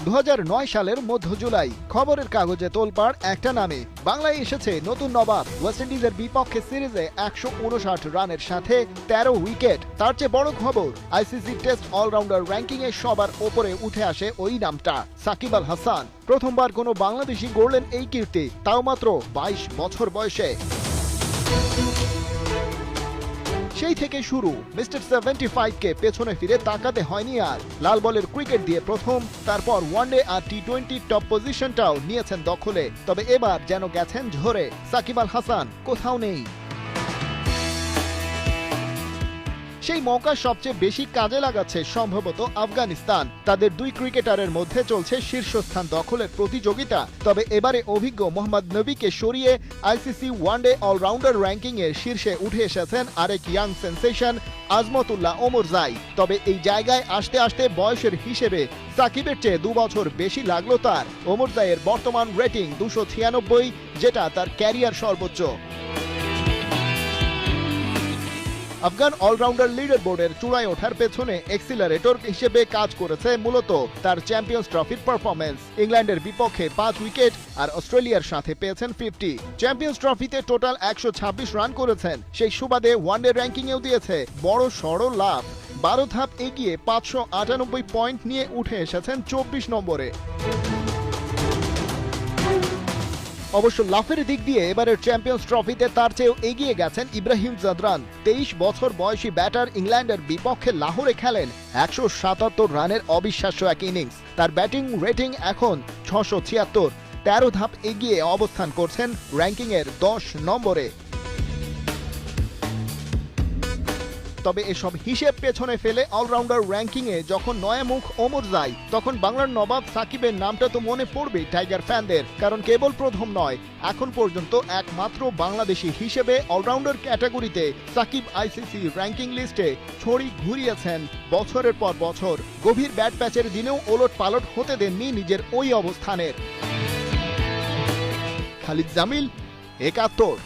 2009 সালের মধ্য জুলাই খবরের কাগজে তোলপাড় একটা নামে বাংলায় এসেছে নতুন নবাব। ওয়েস্ট ইন্ডিজের বিপক্ষে সিরিজে 159 রানের সাথে 13 উইকেট। তার চেয়ে বড় খবর, আইসিসি টেস্ট অলরাউন্ডার র্যাঙ্কিং এ সবার ওপরে উঠে আসে ওই নামটা, সাকিব আল হাসান। প্রথমবার কোনো বাংলাদেশি গড়লেন এই কীর্তি, তাও মাত্র 22 বছর বয়সে। সেই থেকে শুরু, মিস্টার 75 কে পেছনে ফিরে তাকাতে হয়নি আর। লাল বলের ক্রিকেট দিয়ে প্রথম, তারপর ওয়ানডে আর টি-20 টপ পজিশনটাও নিয়েছেন দখলে। তবে এবার যেন গেছেন ঝরে, সাকিব আল হাসান কোথাও নেই। সেই মৌকা সবচেয়ে বেশি কাজে লাগাচ্ছে সম্ভবত আফগানিস্তান। তাদের দুই ক্রিকেটারের মধ্যে চলছে শীর্ষস্থান দখলের প্রতিযোগিতা। তবে এবারে অভিজ্ঞ মোহাম্মদ নবীকে সরিয়ে আইসিসি ওয়ানডে অলরাউন্ডার র্যাঙ্কিং এর শীর্ষে উঠে এসেছেন আরেক ইয়াং সেন্সেশন আজমতুল্লাহ ওমরজাই। তবে এই জায়গায় আসতে আসতে বয়সের হিসেবে সাকিবের চেয়ে 2 বছর বেশি লাগলো তার। ওমরজাইয়ের বর্তমান রেটিং 296, যেটা তার ক্যারিয়ার সর্বোচ্চ। আফগান অলরাউন্ডার লিডার বোর্ডের চূড়ায় ওঠার পেছনে এক্সিলারেটর হিসেবে কাজ করেছে মূলত তার চ্যাম্পিয়ন্স ট্রফির পারফরম্যান্স। ইংল্যান্ডের বিপক্ষে 5 উইকেট আর অস্ট্রেলিয়ার সাথে পেয়েছেন 50। চ্যাম্পিয়ন্স ট্রফিতে টোটাল 126 রান করেছেন। সেই সুবাদে ওয়ানডে র্যাঙ্কিংয়েও দিয়েছে বড় সড় লাভ। 12 ধাপ এগিয়ে 598 পয়েন্ট নিয়ে উঠে এসেছেন 24 নম্বরে। অবশ্য লাফের দিক দিয়ে এবারের চ্যাম্পিয়ন্স ট্রফিতে তার চেয়েও এগিয়ে গেছেন ইব্রাহিম জাদরান। 23 বছর বয়সী ব্যাটার ইংল্যান্ডের বিপক্ষে লাহোরে খেলেন 177 রানের অবিশ্বাস্য এক ইনিংস। তার ব্যাটিং রেটিং এখন 676। 13 ধাপ এগিয়ে অবস্থান করছেন র্যাঙ্কিংয়ের 10 নম্বরে। তবে এসব হিসেব পেছনে ফেলে অলরাউন্ডার র্যাঙ্কিংয়ে যখন নয়া মুখ ওমরজাই, তখন বাংলার নবাব সাকিবের নামটা তো মনে পড়বে টাইগার ফ্যানদের। কারণ কেবল প্রথম নয়, এখন পর্যন্ত একমাত্র বাংলাদেশি হিসেবে অলরাউন্ডার ক্যাটাগরিতে সাকিব আইসিসি র্যাঙ্কিং লিস্টে ছড়ি ঘুরিয়েছেন বছরের পর বছর। গভীর ব্যাট প্যাচের দিনেও ওলট পালট হতে দেননি নিজের ওই অবস্থানের। খালিদ জামিল, 71।